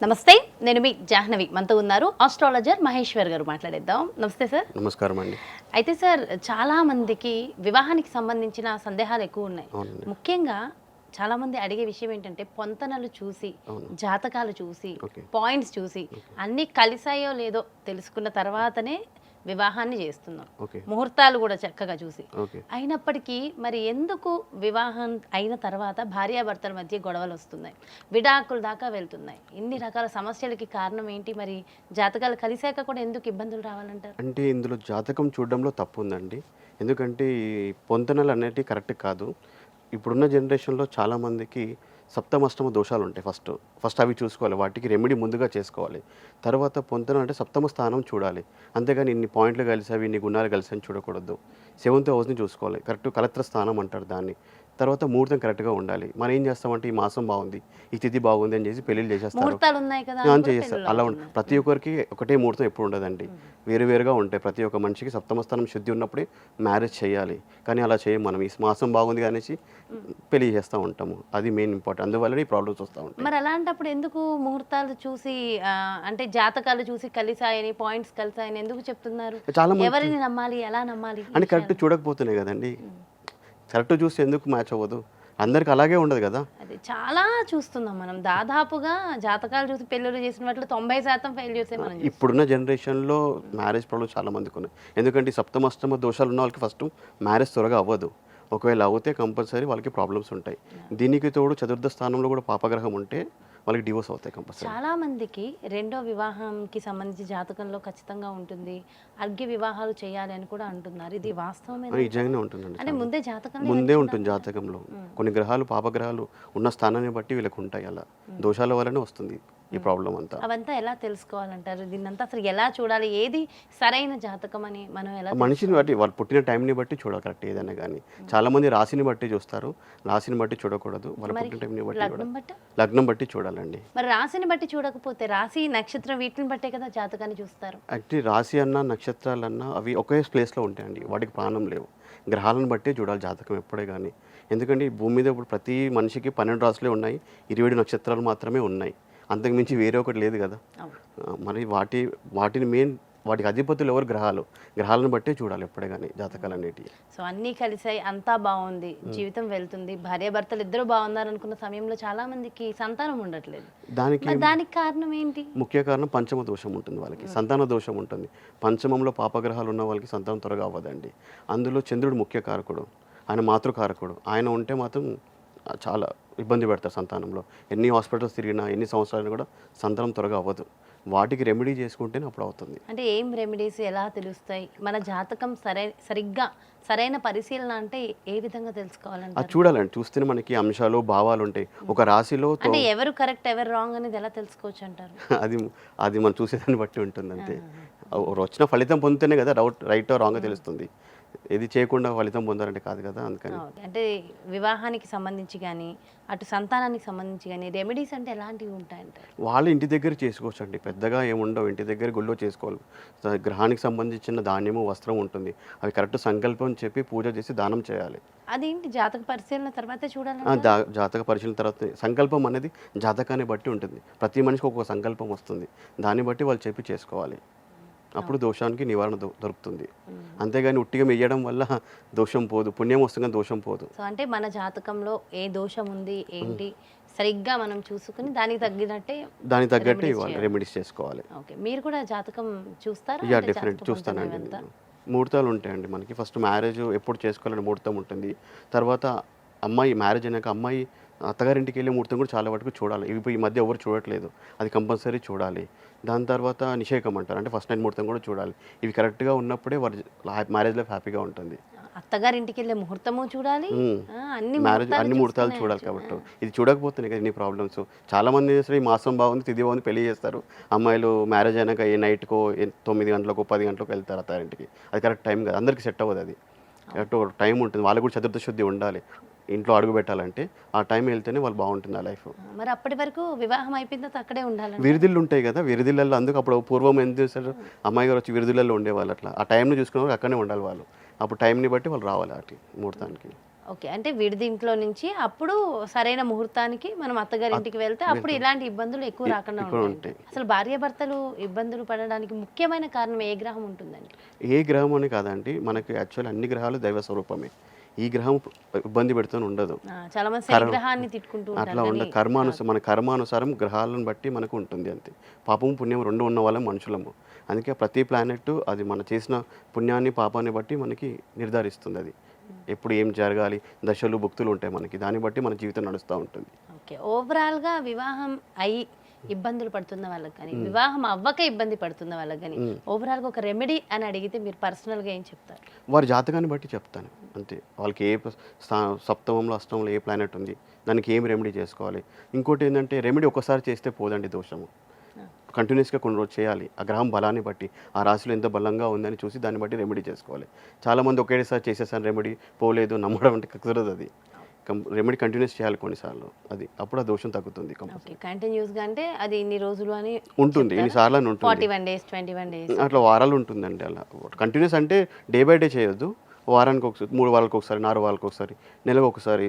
నమస్తే, నేను మీ జాహ్నవి. మనతో ఉన్నారు ఆస్ట్రాలజర్ మహేశ్వర్ గారు. మాట్లాడేద్దాం. నమస్తే సార్. నమస్కారం అండి. అయితే సార్, చాలా మందికి వివాహానికి సంబంధించిన సందేహాలు ఎక్కువ ఉన్నాయి. ముఖ్యంగా చాలా మంది అడిగే విషయం ఏంటంటే, పొంతనలు చూసి, జాతకాలు చూసి, పాయింట్స్ చూసి అన్నీ కలిసాయో లేదో తెలుసుకున్న తర్వాతనే వివాహాన్ని చేస్తున్నాం. ముహూర్తాలు కూడా చక్కగా చూసి. అయినప్పటికీ మరి ఎందుకు వివాహం అయిన తర్వాత భార్యాభర్తల మధ్య గొడవలు వస్తున్నాయి, విడాకుల దాకా వెళ్తున్నాయి? ఇన్ని రకాల సమస్యలకి కారణం ఏంటి? మరి జాతకాలు కలిసాక కూడా ఎందుకు ఇబ్బందులు రావాలంటారు? అంటే ఇందులో జాతకం చూడడంలో తప్పు ఉందండి. ఎందుకంటే ఈ పొంతనలు అనేటివి కరెక్ట్ కాదు. ఇప్పుడున్న జనరేషన్లో చాలామందికి సప్తమష్టమ దోషాలు ఉంటాయి. ఫస్ట్ అవి చూసుకోవాలి, వాటికి రెమెడీ ముందుగా చేసుకోవాలి. తర్వాత పొంతన అంటే సప్తమ స్థానం చూడాలి. అంతేగాని ఇన్ని పాయింట్లు కలిసి ఇన్ని గుణాలు కలిసి అని చూడకూడదు. సెవెంత్ హౌస్ని చూసుకోవాలి. కరెక్ట్ కలత్ర స్థానం అంటారు దాన్ని. తర్వాత ముహూర్తం కరెక్ట్గా ఉండాలి. మనం ఏం చేస్తామంటే ఈ మాసం బాగుంది, ఈ తిథి బాగుంది అని చేసి పెళ్ళిళ్ళు చేసేస్తారు. చేస్తారు అలా ఉంటుంది. ప్రతి ఒక్కరికి ఒకటే ముహూర్తం ఎప్పుడు ఉండదండి, వేరువేరుగా ఉంటాయి. ప్రతి ఒక్క మనిషికి సప్తమ స్థానం శుద్ధి ఉన్నప్పుడే మ్యారేజ్ చేయాలి. కానీ అలా చేయం మనం. ఈ మాసం బాగుంది అనేసి పెళ్లి చేస్తూ ఉంటాము. అది మెయిన్ ఇంపార్టెంట్. అందువల్ల ఈ ప్రాబ్లమ్స్ వస్తూ ఉంటాయి. మరి అలాంటప్పుడు ఎందుకు ముహూర్తాలు చూసి, అంటే జాతకాలు చూసి కలిసాయని, పాయింట్స్ కలిసాయని ఎందుకు చెప్తున్నారు? చాలా ఎవరిని నమ్మాలి, ఎలా నమ్మాలి అని కరెక్ట్ చూడకపోతున్నాయి కదండి. కరెక్ట్ చూసి ఎందుకు మ్యాచ్ అవ్వదు? అందరికి అలాగే ఉండదు కదా. అది చాలా చూస్తున్నాం మనం. దాదాపుగా జాతకాలు చూసి పెళ్ళిళ్ళు చేసిన వాటిలో 90% ఫెయిల్ చేసే మనం. ఇప్పుడున్న జనరేషన్లో మ్యారేజ్ ప్రాబ్లమ్స్ చాలా మందికి ఉన్నాయి. ఎందుకంటే సప్తమష్టమ దోషాలు ఉన్న వాళ్ళకి ఫస్ట్ మ్యారేజ్ త్వరగా అవ్వదు. ఒకవేళ అవుతే కంపల్సరీ వాళ్ళకి ప్రాబ్లమ్స్ ఉంటాయి. దీనికి తోడు చతుర్థ స్థానంలో కూడా పాపగ్రహం ఉంటే వాళ్ళకి డివోర్స్ అవుతాయి కంపల్సరీ. చాలా మందికి రెండో వివాహంకి సంబంధించి జాతకంలో ఖచ్చితంగా ఉంటుంది, అర్ఘ్య వివాహాలు చేయాలి అని కూడా అంటున్నారు. ఇది వాస్తవమే? నిజంగానే ఉంటుందండి. అంటే ముందే ఉంటుంది జాతకంలో. కొన్ని గ్రహాలు పాపగ్రహాలు ఉన్న స్థానాన్ని బట్టి వీళ్ళకి ఉంటాయి. అలా దోషాల వల్లనే వస్తుంది ఈ ప్రాబ్లం అంతా. అవంతా ఎలా తెలుసుకోవాలంటారు? దీన్నంతా అసలు ఎలా చూడాలి? ఏది సరైన జాతకం అని మనం ఎలా? మనిషిని బట్టి, వాళ్ళు పుట్టిన టైంని బట్టి చూడాలి కరెక్ట్ ఏదైనా కానీ. చాలా మంది రాశిని బట్టి చూస్తారు, రాశిని బట్టి చూడకూడదు. వాళ్ళ పుట్టిన టైంని బట్టి, లగ్నం బట్టి చూడాలండి. మరి రాశిని బట్టి చూడకపోతే, రాశి నక్షత్రం వీటిని బట్టే కదా జాతకాన్ని చూస్తారు. యాక్చువల్లీ రాశి అన్నా నక్షత్రాలన్నా అవి ఒకే ప్లేస్లో ఉంటాయండి, వాటికి ప్రాణం లేవు. గ్రహాలను బట్టే చూడాలి జాతకం ఎప్పుడే కానీ. ఎందుకంటే భూమి మీద ఇప్పుడు ప్రతి మనిషికి 12 రాశులే ఉన్నాయి, 27 నక్షత్రాలు మాత్రమే ఉన్నాయి. అంతకుమించి వేరే ఒకటి లేదు కదా. మరి వాటిని వాటికి అధిపతులు ఎవరు? గ్రహాలను బట్టే చూడాలి ఎప్పుడే కానీ జాతకాలు అనేటివి. సో అన్నీ కలిసాయి, అంతా బాగుంది, జీవితం వెళ్తుంది, భార్యాభర్తలు ఇద్దరు బాగున్నారు అనుకున్న సమయంలో చాలా మందికి సంతానం ఉండట్లేదు. దానికి కారణం ఏంటి? ముఖ్య కారణం పంచమ దోషం ఉంటుంది వాళ్ళకి, సంతాన దోషం ఉంటుంది. పంచమంలో పాపగ్రహాలు ఉన్న వాళ్ళకి సంతానం త్వరగా అవ్వదండి. అందులో చంద్రుడు ముఖ్య కారకుడు, ఆయన మాతృకారకుడు. ఆయన ఉంటే మాత్రం చాలా ఇబ్బంది పెడతారు సంతానంలో. ఎన్ని హాస్పిటల్స్ తిరిగినా, ఎన్ని సంవత్సరాలు కూడా సంతానం త్వరగా అవ్వదు. వాటికి రెమెడీ చేసుకుంటేనే అప్పుడు అవుతుంది. అంటే ఏం రెమెడీస్ ఎలా తెలుస్తాయి? మన జాతకం సరిగ్గా సరైన పరిశీలన అంటే ఏ విధంగా తెలుసుకోవాలంటే? అది చూడాలండి. చూస్తేనే మనకి అంశాలు, భావాలు ఉంటాయి. ఒక రాశిలో అంటే ఎవరు కరెక్ట్, ఎవరు రాంగ్ అనేది ఎలా తెలుసుకోవచ్చు అంటారు? అది మనం చూసేదాన్ని బట్టి ఉంటుంది అంతే. వచ్చిన ఫలితం పొందితేనే కదా రైట్ రాంగ్ తెలుస్తుంది. ఇది చేయకుండా ఫలితం పొందాలంటే కాదు కదా. అందుకని అంటే వివాహానికి సంబంధించి కానీ, అటు సంతానానికి సంబంధించి కానీ రెమెడీస్ అంటే ఎలాంటివి ఉంటాయంటే? వాళ్ళు ఇంటి దగ్గర చేసుకోవచ్చు అండి, పెద్దగా ఏముండవు. ఇంటి దగ్గర గుళ్ళో చేసుకోవాలి. గ్రహానికి సంబంధించిన ధాన్యము, వస్త్రం ఉంటుంది. అవి కరెక్ట్ సంకల్పం చెప్పి పూజ చేసి దానం చేయాలి. అదేంటి జాతక పరిశీలన తర్వాతే చూడాలి? జాతక పరిశీలన తర్వాత. సంకల్పం అనేది జాతకాన్ని బట్టి ఉంటుంది. ప్రతి మనిషికి ఒక్కొక్క సంకల్పం వస్తుంది, దాన్ని బట్టి వాళ్ళు చెప్పి చేసుకోవాలి. అప్పుడు దోషానికి నివారణ దొరుకుతుంది. అంతేగాని ఉట్టిగా మెయ్యడం వల్ల దోషం పోదు, పుణ్యం వస్తుంది, దోషం పోదు. సో అంటే మన జాతకంలో ఏ దోషం ఉంది ఏంటి సరిగ్గా మనం చూసుకుని దానికి తగ్గట్టే ఇవ్వాలి, రెమెడీస్ చేసుకోవాలి. ఓకే, మీరు కూడా జాతకం చూస్తారా? డెఫినెట్ చూస్తానండి. ముహూర్తాలు ఉంటాయండి మనకి. ఫస్ట్ మ్యారేజ్ ఎప్పుడు చేసుకోవాలని ముహూర్తం ఉంటుంది. తర్వాత అమ్మాయి మ్యారేజ్ అయినాక అమ్మాయి అత్తగారింటికి వెళ్ళే ముహూర్తం కూడా చాలా వరకు చూడాలి. ఇవి ఈ మధ్య ఎవరు చూడట్లేదు, అది కంపల్సరీ చూడాలి. దాని తర్వాత నిషేకం అంటారు, అంటే ఫస్ట్ నైట్ ముహూర్తం కూడా చూడాలి. ఇవి కరెక్ట్గా ఉన్నప్పుడే వారి మ్యారేజ్ లైఫ్ హ్యాపీగా ఉంటుంది. అత్తగారింటికి వెళ్ళే ముహూర్తము చూడాలి, అన్ని ముహూర్తాలు చూడాలి. కాబట్టి ఇది చూడకపోతేనే కదా ఇన్ని ప్రాబ్లమ్స్. చాలా మంది చేస్తారు ఈ మాసం బాగుంది, తిథి బాగుంది, పెళ్లి చేస్తారు. అమ్మాయిలు మ్యారేజ్ అయినాక ఏ నైట్కో 9 గంటలకు 10 గంటలకు వెళ్తారు అత్తారింటికి. అది కరెక్ట్ టైం కదా, అందరికి సెట్ అవ్వదు. అది కరెక్ట్ టైం ఉంటుంది. వాళ్ళకి కూడా చతుర్థ శుద్ధి ఉండాలి. ఇంట్లో అడుగు పెట్టాలంటే ఆ టైం వెళ్తేనే వాళ్ళు బాగుంటుంది ఆ లైఫ్. మరి అప్పటి వరకు వివాహం అయిపోయిన తర్వాత అక్కడే ఉండాలి. విరుదులు ఉంటాయి కదా, విరుదులలో అందుకు అప్పుడు పూర్వం ఏం చేస్తారు, అమ్మాయి గారు వచ్చి విరుదులలో ఉండేవాళ్ళు. అట్లా ఆ టైంని చూసుకునే అక్కడనే ఉండాలి వాళ్ళు. అప్పుడు టైంని బట్టి వాళ్ళు రావాలి అటు ముహూర్తానికి. ఓకే, అంటే విడిది ఇంట్లో నుంచి అప్పుడు సరైన ముహూర్తానికి మనం అత్తగారింటికి వెళ్తే అప్పుడు ఇలాంటి ఇబ్బందులు ఎక్కువ రాకుండా ఉంటాయి. అసలు భార్యాభర్తలు ఇబ్బందులు పడడానికి ముఖ్యమైన కారణం ఏ గ్రహం ఉంటుందండి? ఏ గ్రహం అని కాదండి, మనకి యాక్చువల్ అన్ని గ్రహాలు దైవ స్వరూపమే. ఈ గ్రహం ఇబ్బంది పెడుతూనే ఉండదు. చాలా మంది శని గ్రహాన్ని తిట్టుకుంటూ అట్లా ఉంటారు. ఉండ మన కర్మానుసారం గ్రహాలను బట్టి మనకు ఉంటుంది అంతే. పాపం పుణ్యం రెండు ఉన్న వాళ్ళం మనుషులము. అందుకే ప్రతి ప్లానెట్ అది మనం చేసిన పుణ్యాన్ని పాపాన్ని బట్టి మనకి నిర్ధారిస్తుంది. అది ఎప్పుడు ఏం జరగాలి, దశలు భుక్తులు ఉంటాయి మనకి, దాన్ని బట్టి మన జీవితం నడుస్తూ ఉంటుంది. ఓకే, ఓవరాల్గా వివాహం అయి ఇబ్బందులు పడుతున్న వాళ్ళకి కానీ, వివాహం అవ్వక ఇబ్బంది పడుతున్న వాళ్ళకి కానీ ఓవరాల్గా ఒక రెమెడీ అని అడిగితే మీరు పర్సనల్గా ఏం చెప్తారు? వారి జాతకాన్ని బట్టి చెప్తాను అంతే. వాళ్ళకి ఏ సప్తమంలో అష్టమంలో ఏ ప్లానెట్ ఉంది, దానికి ఏం రెమెడీ చేసుకోవాలి. ఇంకోటి ఏంటంటే రెమెడీ ఒకసారి చేస్తే పోదండి దోషము. కంటిన్యూస్గా కొన్ని రోజులు చేయాలి. ఆ గ్రహం బలాన్ని బట్టి, ఆ రాశిలో ఎంత బలంగా ఉందని చూసి దాన్ని బట్టి రెమెడీ చేసుకోవాలి. చాలామంది ఒకేసారి చేసేసాను రెమెడీ పోలేదు నమ్మడం అంటే కుదరదు. అది రెమెడీ కంటిన్యూస్ చేయాలి కొన్నిసార్లు, అది అప్పుడు ఆ దోషం తగ్గుతుంది. కంటిన్యూస్గా అంటే అది ఇన్ని రోజులు అని ఉంటుంది, ఇన్నిసార్లు అని ఉంటుంది. 41 days 21 days అట్లా వారాలు ఉంటుందండి. అలా కంటిన్యూస్ అంటే డే బై డే చేయొద్దు. వారానికి ఒకసారి, 3 వారాలకు ఒకసారి, 4 వారాలకు ఒకసారి, నెలకు ఒకసారి,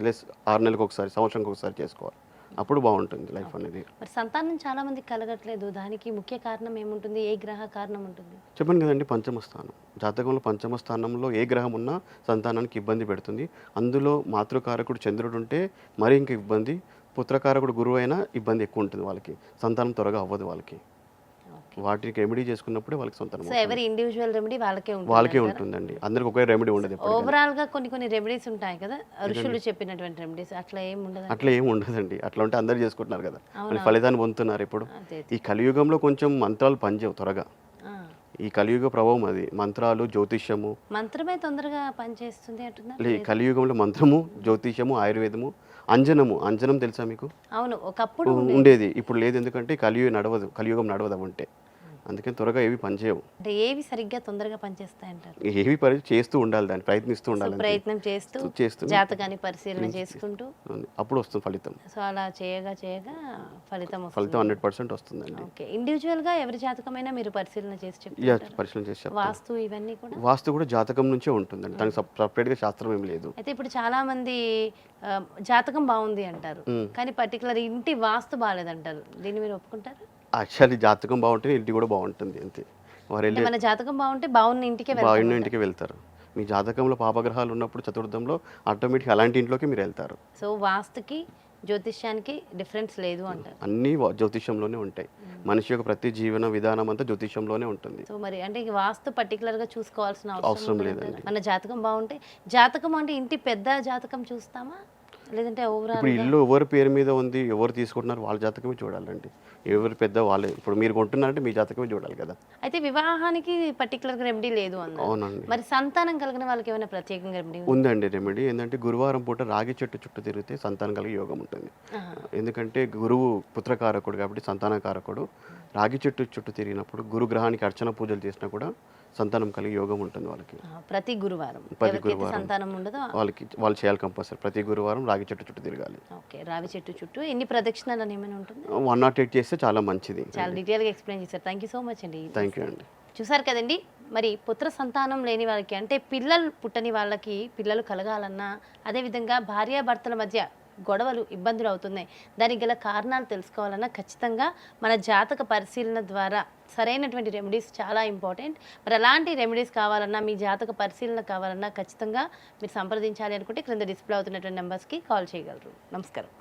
6 నెలలకు ఒకసారి, సంవత్సరానికి ఒకసారి చేసుకోవాలి. అప్పుడు బాగుంటుంది లైఫ్ అనేది. మరి సంతానం చాలా మందికి కలగట్లేదు, దానికి ముఖ్య కారణం ఏముంటుంది? ఏ గ్రహ కారణం ఉంటుంది? చెప్పాను కదండి, పంచమ స్థానం. జాతకంలో పంచమ స్థానంలో ఏ గ్రహం ఉన్నా సంతానానికి ఇబ్బంది పెడుతుంది. అందులో మాతృకారకుడు చంద్రుడు ఉంటే మరీ ఇంక ఇబ్బంది. పుత్రకారకుడు గురువు అయినా ఇబ్బంది ఎక్కువ ఉంటుంది వాళ్ళకి, సంతానం త్వరగా అవ్వదు వాళ్ళకి. వాటికి రెమెడీ చేసుకున్నప్పుడే వాళ్ళకి సంతానం. సో ఎవరి ఇండివిజువల్ రెమెడీ వాళ్ళకే ఉంటుందండి. అందరికి ఒకే రెమెడీ ఉండదు. ఓవరాల్ గా కొన్ని రెమెడీస్ ఉంటాయి కదా, ఋషులు చెప్పినటువంటి రెమెడీస్, అట్లా ఏం ఉండదు. అట్లా ఏం ఉండదండి. అట్లా ఉంటే అందరు చేసుకుంటున్నారు కదా, ఫలితాన్ని పొందుతున్నారు. ఇప్పుడు ఈ కలియుగంలో కొంచెం మంత్రాలు పనిచేయవు త్వరగా. ఈ కలియుగ ప్రభావం అది. మంత్రాలు, జ్యోతిష్యము. మంత్రమే తొందరగా పనిచేస్తుంది అంటున్నా. కలియుగంలో మంత్రము, జ్యోతిష్యము, ఆయుర్వేదము, అంజనం తెలుసా మీకు? అవును, ఒకప్పుడు ఉండేది, ఇప్పుడు లేదు. ఎందుకంటే కలియుగం నడవదు ఉంటే. అందుకని త్వరగా ఏవి పనిచేయవు. అంటే ఏవి సరిగ్గా తొందరగా పనిచేస్తాయంటారు? ఏవి చేస్తూ ఉండాలి, దాన్ని ప్రయత్నిస్తూ ఉండాలి. ప్రయత్నం చేస్తూ జాతకాన్ని పరిశీలన చేసుకుంటూ అప్పుడు వస్తుంది ఫలితం. సో అలా చేయగా ఫలితం 100% వస్తుందండి. ఓకే, ఇండివిజువల్ గా ఎవరి జాతకమైనా మీరు పరిశీలన చేసి చెప్తారు. వాస్తు ఇవన్నీ కూడా వాస్తు కూడా జాతకం నుంచే ఉంటుందండి, దానికి సపరేట్ గా శాస్త్రం ఏం లేదు. అయితే ఇప్పుడు చాలా మంది జాతకం బాగుంది అంటారు, కానీ పర్టికులర్ ఇంటి వాస్తు బాగాలేదంటారు. దీన్ని మీరు ఒప్పుకుంటారు? యాక్చువల్లీ జాతకం బాగుంటే ఇంటి కూడా బాగుంటుంది అంతే. మన జాతకం బాగుంటే బాగున్న ఇంటికి వెళ్తారు. మీ జాతకంలో పాపగ్రహాలు ఉన్నప్పుడు చతుర్థంలో ఆటోమేటిక్ అలాంటి ఇంట్లోకి మీరు వెళ్తారు. సో వాస్తుకి జ్యోతిష్యానికి డిఫరెన్స్ లేదు అంటారు? అన్నీ జ్యోతిష్యంలోనే ఉంటాయి. మనిషి యొక్క ప్రతి జీవన విధానం అంతా జ్యోతిష్యంలోనే ఉంటుంది. సో మరి అంటే వాస్తు పర్టికులర్ గా చూసుకోవాల్సిన అవసరం లేదండి. మన జాతకం బాగుంటే, జాతకం అంటే ఇంటి పెద్ద జాతకం చూస్తామా, లేదంటే ఓవరాల్ ఇప్పుడు ఇల్లు ఎవరి పేరు మీద ఉంది, ఎవరు తీసుకుంటున్నారు, వాళ్ళ జాతకమే చూడాలండి. ఎవరు పెద్ద వాళ్ళే. ఇప్పుడు మీరు కొంటున్నారంటే మీ జాతకమే చూడాలి కదా. అయితే వివాహానికి పర్టికులర్ రెమెడీ లేదు అన్నారు. అవునండి. మరి సంతానం కలిగిన వాళ్ళకి ఏమైనా ప్రత్యేకంగా రెమెడీ ఉందండి. రెమెడీ ఏంటంటే గురువారం పూట రాగి చెట్టు చుట్టూ తిరిగితే సంతానం కలిగే యోగం ఉంటుంది. ఎందుకంటే గురువు పుత్రకారకుడు కాబట్టి సంతానకారకుడు. రాగి చెట్టు చుట్టూ తిరిగినప్పుడు గురుగ్రహానికి అర్చన పూజలు చేసినా కూడా సంతానం కలిగే యోగం ఉంటుంది వాళ్ళకి. ప్రతి గురువారం సంతానం ఉండదు వాళ్ళు చేయాలి కంపల్సరీ. ప్రతి గురువారం రాగి చెట్టు చుట్టూ తిరగాలి. ఓకే, రావి చెట్టు చుట్టూ ఎన్ని ప్రదక్షిణలు అని ఏమైనా ఉంటుంది? 108 చేస్తే చాలా మంచిది. చాలా డీటెయిల్గా ఎక్స్ప్లెయిన్ చేశారు. థ్యాంక్ యూ సో మచ్ అండి. థ్యాంక్ యూ అండి. చూసారు కదండి, మరి పుత్ర సంతానం లేని వాళ్ళకి, అంటే పిల్లలు పుట్టని వాళ్ళకి పిల్లలు కలగాలన్నా, అదేవిధంగా భార్యాభర్తల మధ్య గొడవలు, ఇబ్బందులు అవుతున్నాయి, దానికి గల కారణాలు తెలుసుకోవాలన్నా ఖచ్చితంగా మన జాతక పరిశీలన ద్వారా సరైనటువంటి రెమెడీస్ చాలా ఇంపార్టెంట్. మరి అలాంటి రెమెడీస్ కావాలన్నా, మీ జాతక పరిశీలన కావాలన్నా ఖచ్చితంగా మీరు సంప్రదించాలి అనుకుంటే క్రింద డిస్ప్లే అవుతున్నటువంటి నెంబర్స్కి కాల్ చేయగలరు. నమస్కారం.